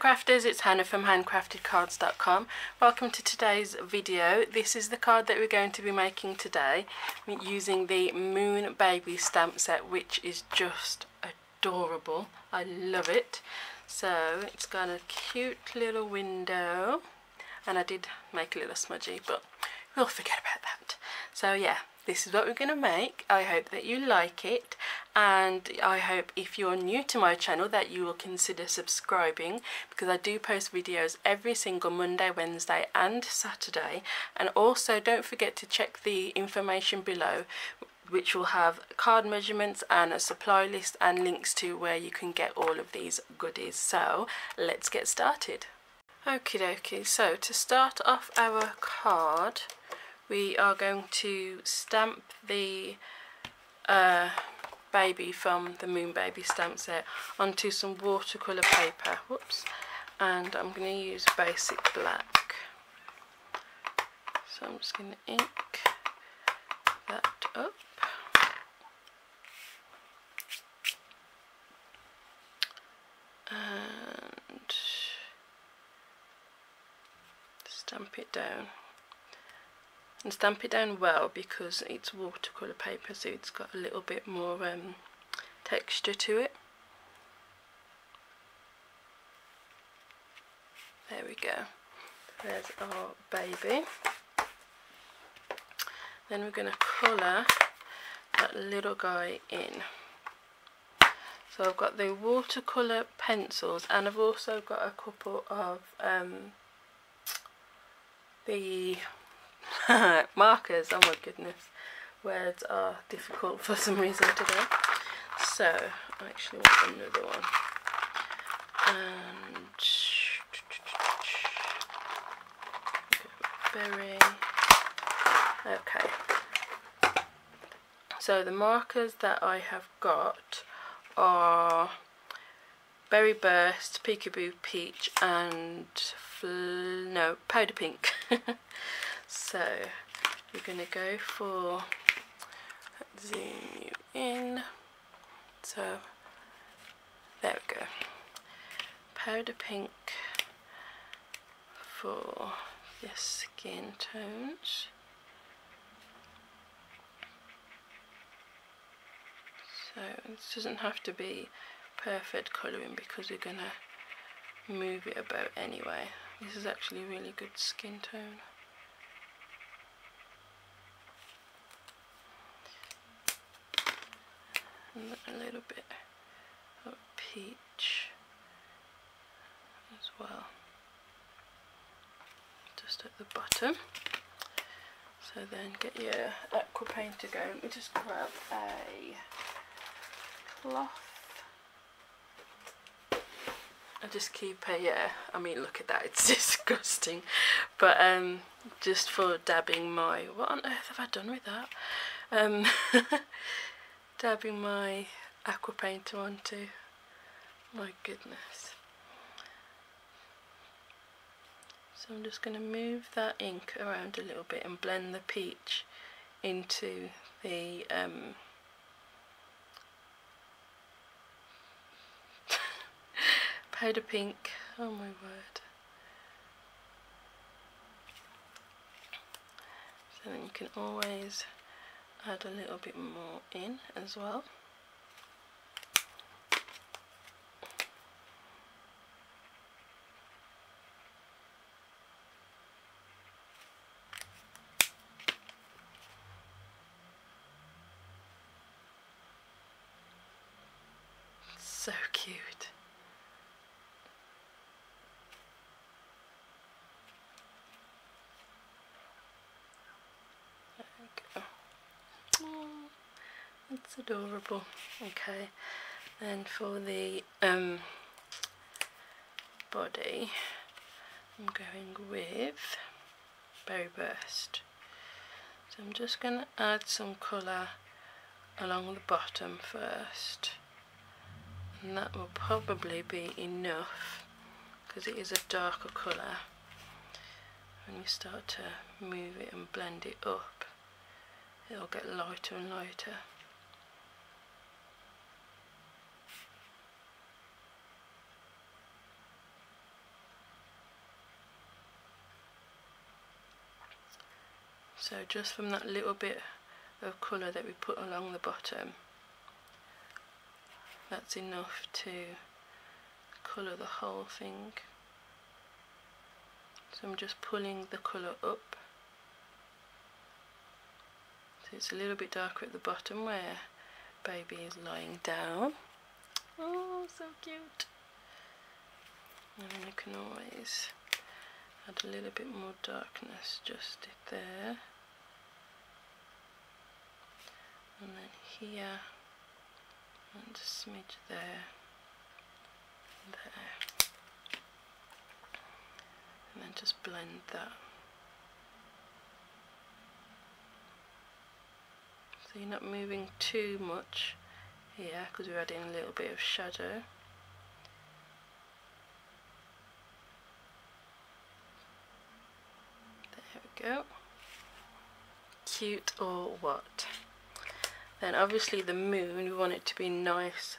HanCrafters, it's Hannah from HanCraftedCards.com. Welcome to today's video. This is the card that we're going to be making today using the Moon Baby stamp set, which is just adorable. I love it. So it's got a cute little window, and I did make a little smudgy, but we'll forget about that. So yeah, this is what we're going to make. I hope that you like it, and I hope if you're new to my channel that you will consider subscribing, because I do post videos every single Monday, Wednesday and Saturday. And also don't forget to check the information below, which will have card measurements and a supply list and links to where you can get all of these goodies. So let's get started. Okie dokie, so to start off our card, we are going to stamp the baby from the Moon Baby stamp set onto some watercolour paper. Whoops. And I'm going to use basic black. So I'm just going to ink that up. And stamp it down. And stamp it down well, because it's watercolour paper, so it's got a little bit more texture to it. There we go. There's our baby. Then we're going to colour that little guy in. So I've got the watercolour pencils, and I've also got a couple of the markers. Oh my goodness, words are difficult for some reason today. So I actually want another one, and berry. Okay, so the markers that I have got are Berry Burst, Peekaboo Peach, and Powder Pink. So we're going to go for, let's zoom you in, so there we go, Powder Pink for the skin tones. So this doesn't have to be perfect colouring, because we're going to move it about anyway. This is actually a really good skin tone. And a little bit of peach as well, just at the bottom. So then get your aqua painter going. We just grab a cloth. I just keep a, I mean, look at that, it's disgusting, but just for dabbing my, what on earth have I done with that? Dabbing my aqua painter onto, my goodness. So I'm just going to move that ink around a little bit and blend the peach into the powder pink. Oh my word. So then you can always add a little bit more in as well. So cute. There we go. Oh, that's adorable. Okay, then for the body, I'm going with Berry Burst. So I'm just going to add some colour along the bottom first, and that will probably be enough, because it is a darker colour. When you start to move it and blend it up, it'll get lighter and lighter. So just from that little bit of colour that we put along the bottom, that's enough to colour the whole thing. So I'm just pulling the colour up, so it's a little bit darker at the bottom where baby is lying down. Oh, so cute. And then you can always add a little bit more darkness just there, and then here, and a smidge there, and then just blend that. So you're not moving too much here because we're adding a little bit of shadow. There we go. Cute or what? Then obviously the moon, we want it to be nice,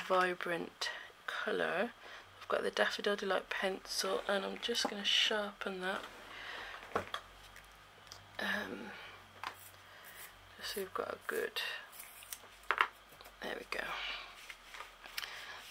vibrant colour. I've got the Daffodil Delight pencil and I'm just going to sharpen that. Just so we've got a good, there we go.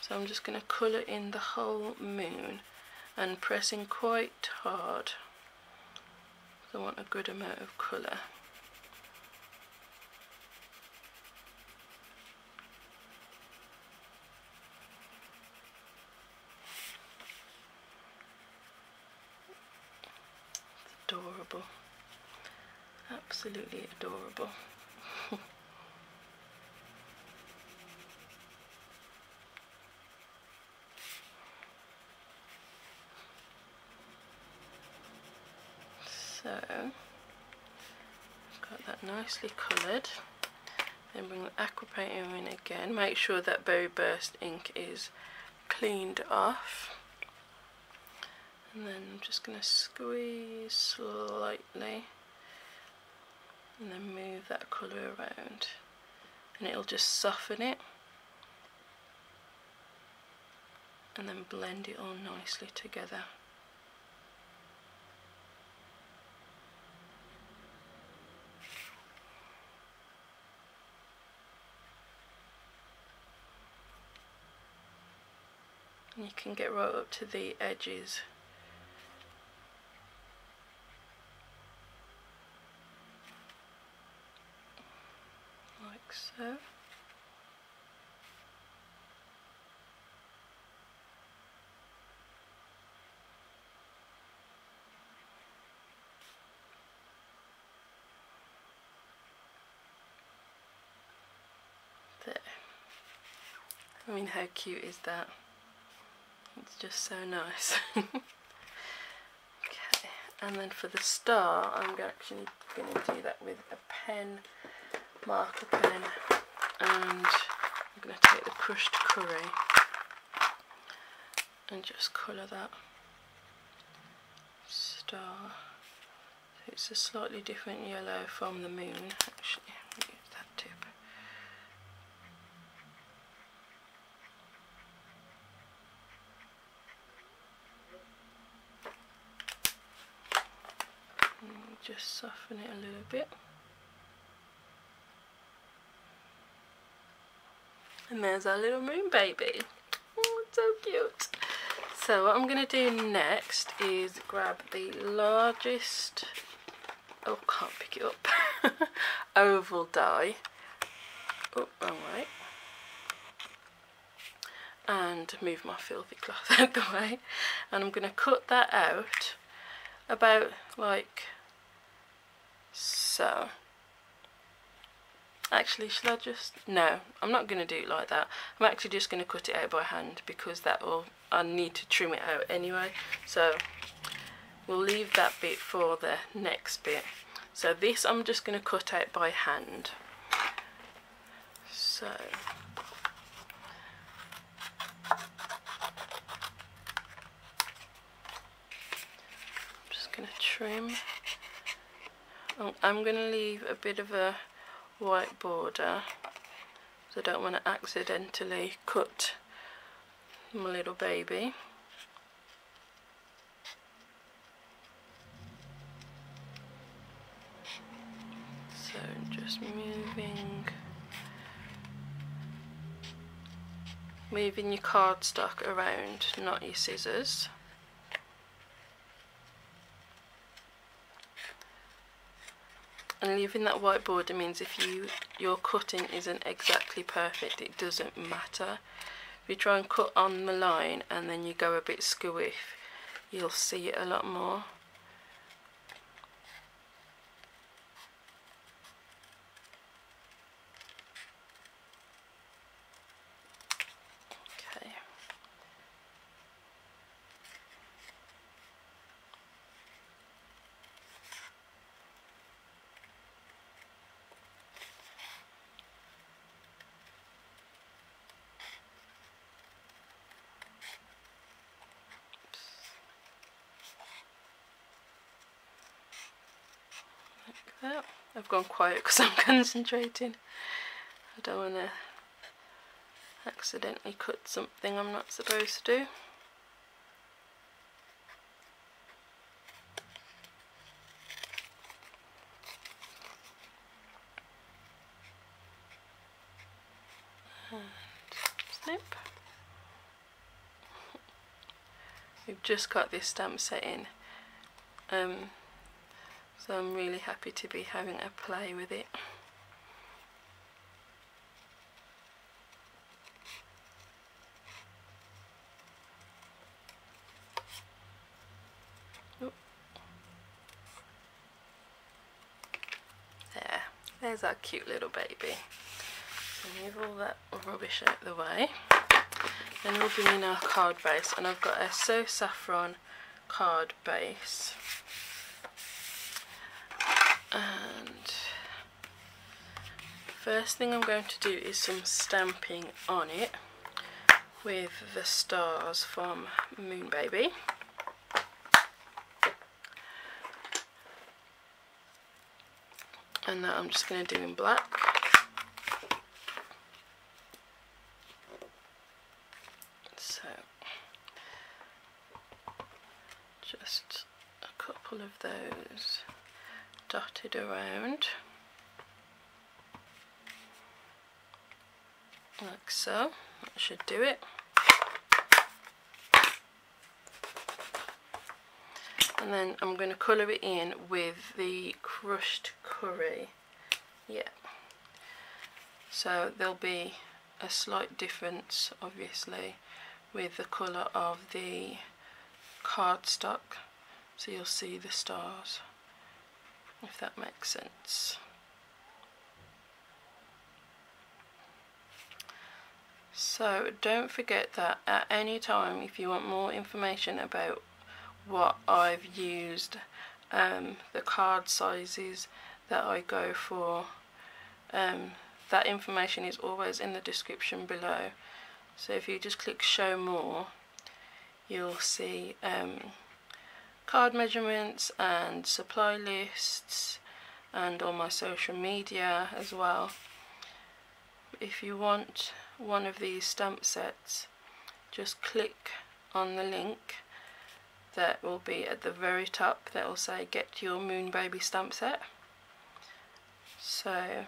So I'm just going to colour in the whole moon and pressing quite hard. So I want a good amount of colour. Adorable, absolutely adorable. So I've got that nicely coloured. Then bring the aqua painter in again. Make sure that Berry Burst ink is cleaned off. And then I'm just going to squeeze slightly and then move that colour around, and it'll just soften it and then blend it all nicely together. And you can get right up to the edges. Like so. There. I mean, how cute is that? It's just so nice. Okay, and then for the star, I'm actually going to do that with a pen, marker pen, and I'm going to take the crushed curry and just colour that star. So it's a slightly different yellow from the moon. Actually, I'm going to use that tip. Just soften it a little bit, and there's our little moon baby. Oh, it's so cute. So what I'm going to do next is grab the largest, oh, can't pick it up, oval die, oh, wrong way, and move my filthy cloth out the way, and I'm going to cut that out about like so. Actually, should I just, no, I'm not going to do it like that. I'm actually just going to cut it out by hand because that will, I need to trim it out anyway, so we'll leave that bit for the next bit. So this I'm just going to cut out by hand. So I'm just going to trim. I'm going to leave a bit of a white border, so I don't want to accidentally cut my little baby. So just moving your cardstock around, not your scissors. And leaving that white border means if your cutting isn't exactly perfect, it doesn't matter. If you try and cut on the line and then you go a bit squiff, you'll see it a lot more. Okay. That. I've gone quiet because I'm concentrating. I don't want to accidentally cut something I'm not supposed to. And snip. We've just got this stamp set in. So I'm really happy to be having a play with it. There's our cute little baby. So move all that rubbish out the way. Then we'll bring in our card base, and I've got a So Saffron card base. And first thing I'm going to do is some stamping on it with the stars from Moon Baby. And that I'm just going to do in black. So just a couple of those dotted around like so. That should do it. And then I'm going to colour it in with the crushed curry. Yeah. So there'll be a slight difference, obviously, with the colour of the cardstock. So you'll see the stars, if that makes sense. So don't forget that at any time, if you want more information about what I've used, the card sizes that I go for, that information is always in the description below. So if you just click show more, you'll see card measurements and supply lists and all my social media as well. If you want one of these stamp sets, just click on the link that will be at the very top that will say get your Moon Baby stamp set. So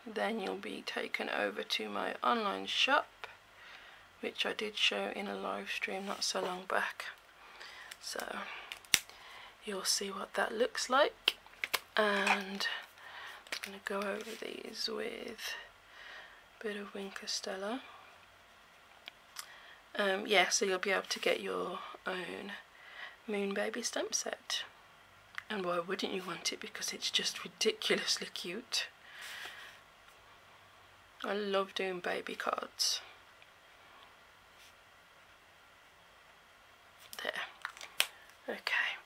then you'll be taken over to my online shop, which I did show in a live stream not so long back. So you'll see what that looks like, and I'm going to go over these with a bit of Wink Stella. Yeah, so you'll be able to get your own Moon Baby stamp set. And why wouldn't you want it? Because it's just ridiculously cute. I love doing baby cards. There. Okay.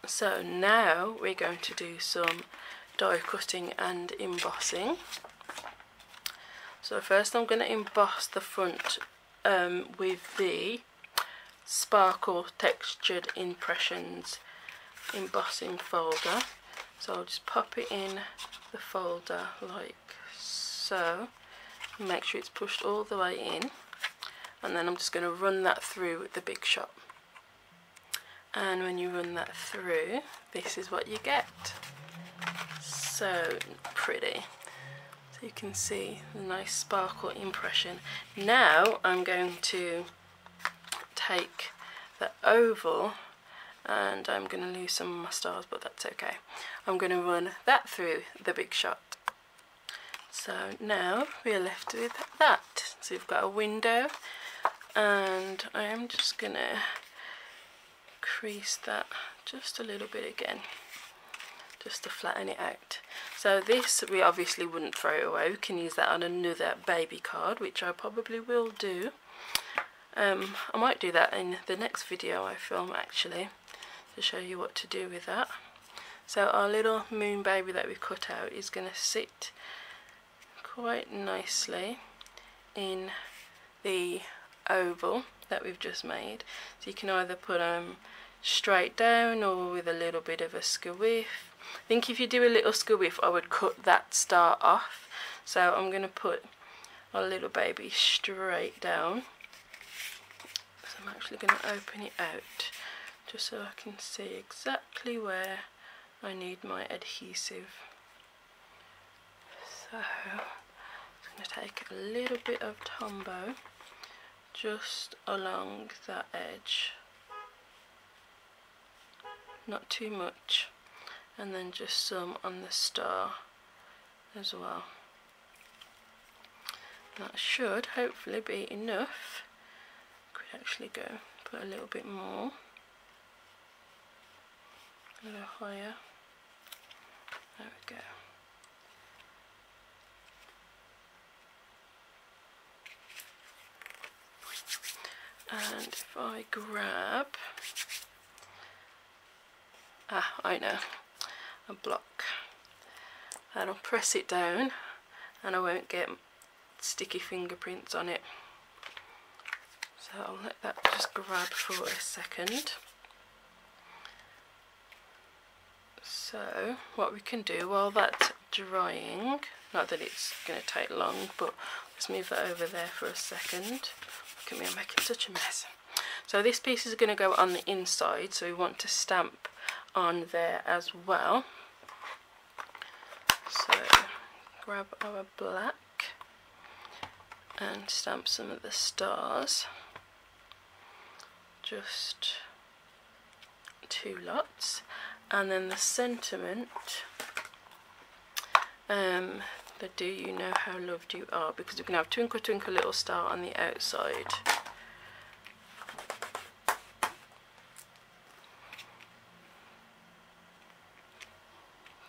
So now we're going to do some die cutting and embossing. So first I'm going to emboss the front with the Sparkle Textured Impressions embossing folder. So I'll just pop it in the folder like so, make sure it's pushed all the way in, and then I'm just going to run that through the Big Shot. And when you run that through, this is what you get. So pretty. So you can see the nice sparkle impression. Now I'm going to take the oval, and I'm going to lose some of my stars, but that's okay. I'm going to run that through the big shot. So now we are left with that. So we've got a window, and I am just going to crease that just a little bit again, just to flatten it out. So this we obviously wouldn't throw it away. We can use that on another baby card, which I probably will do. I might do that in the next video I film, actually, to show you what to do with that. So our little moon baby that we cut out is going to sit quite nicely in the oval that we've just made. So you can either put them straight down or with a little bit of a squiff. I think if you do a little squiff, I would cut that star off. So I'm going to put our little baby straight down. So I'm actually going to open it out just so I can see exactly where I need my adhesive. So I'm going to take a little bit of Tombow just along that edge, not too much, and then just some on the star as well. That should hopefully be enough. Could actually go put a little bit more, a little higher. There we go. And if I grab, I know, a block, and I'll press it down and I won't get sticky fingerprints on it. So I'll let that just grab for a second. So what we can do while that's drying, not that it's going to take long, but let's move that over there for a second. Look at me, I'm making such a mess. So this piece is going to go on the inside, so we want to stamp on there as well. So grab our black and stamp some of the stars, just 2 lots, and then the sentiment, the do you know how loved you are, because we can have twinkle twinkle little star on the outside.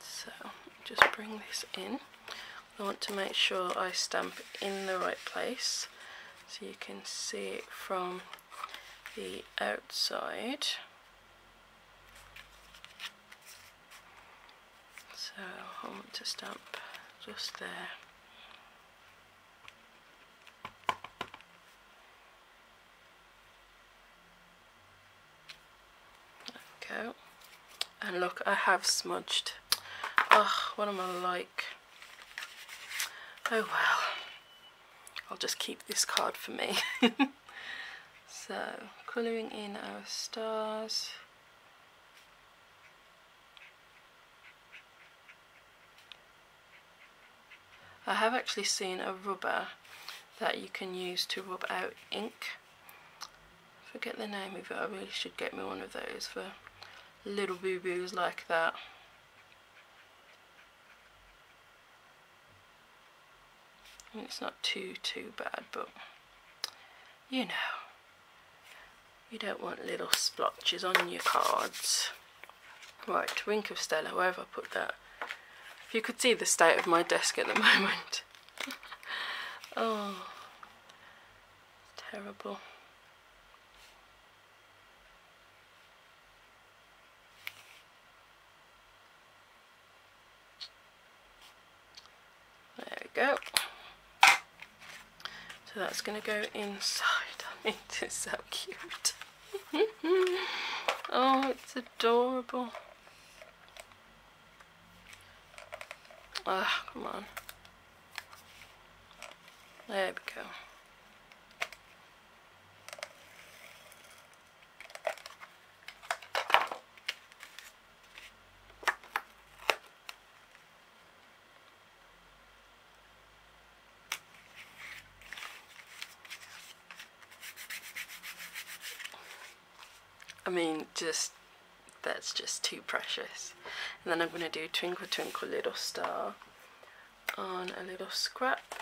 So just bring this in. I want to make sure I stamp in the right place so you can see it from the outside. So I want to stamp just there. There we go. And look, I have smudged. Oh, what am I like? Oh well, I'll just keep this card for me. So, colouring in our stars. I have actually seen a rubber that you can use to rub out ink. I forget the name of it, I really should get me one of those for little boo-boos like that. I mean, it's not too bad, but you know, you don't want little splotches on your cards. Right, Wink of Stella, where have I put that? If you could see the state of my desk at the moment. Oh, terrible. There we go. So that's going to go inside. I mean, it's so cute. Oh, it's adorable. Ah, come on. There we go. I mean, that's just too precious. And then I'm going to do Twinkle Twinkle Little Star on a little scrap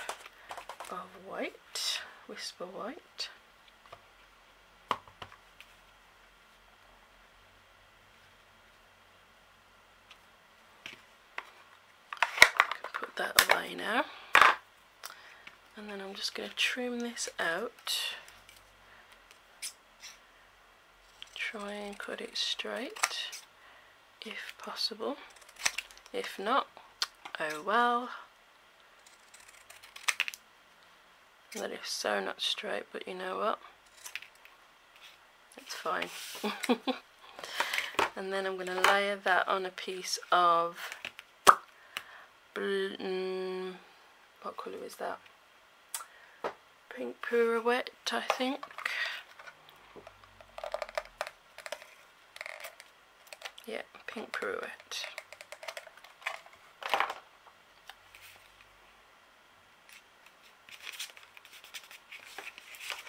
of white, Whisper White. Put that away now. And then I'm just going to trim this out. Try and cut it straight if possible. If not, oh well. That is so not straight, but you know what? It's fine. And then I'm going to layer that on a piece of what colour is that? Pink Pirouette, I think. Yeah, Pink Pirouette.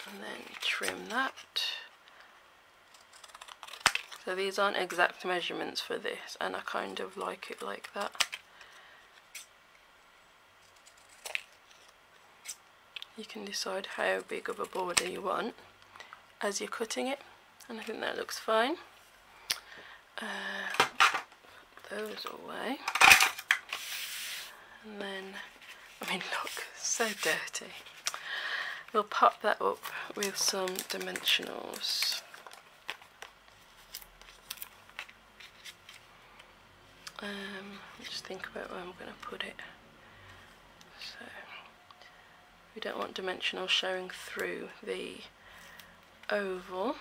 And then trim that. So these aren't exact measurements for this, and I kind of like it like that. You can decide how big of a border you want as you're cutting it, and I think that looks fine. Put those away, and then, I mean, look, so dirty. We'll pop that up with some dimensionals. Just think about where I'm going to put it. So we don't want dimensionals showing through the oval.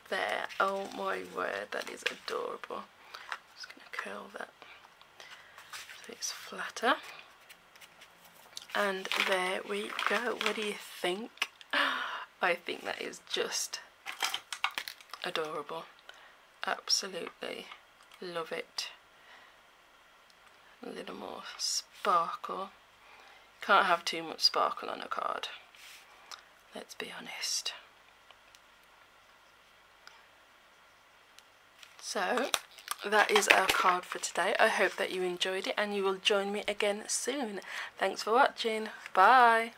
There, oh my word, that is adorable. I'm just going to curl that so it's flatter. And there we go. What do you think? I think that is just adorable. Absolutely love it. A little more sparkle. Can't have too much sparkle on a card, let's be honest. So that is our card for today. I hope that you enjoyed it and you will join me again soon. Thanks for watching. Bye.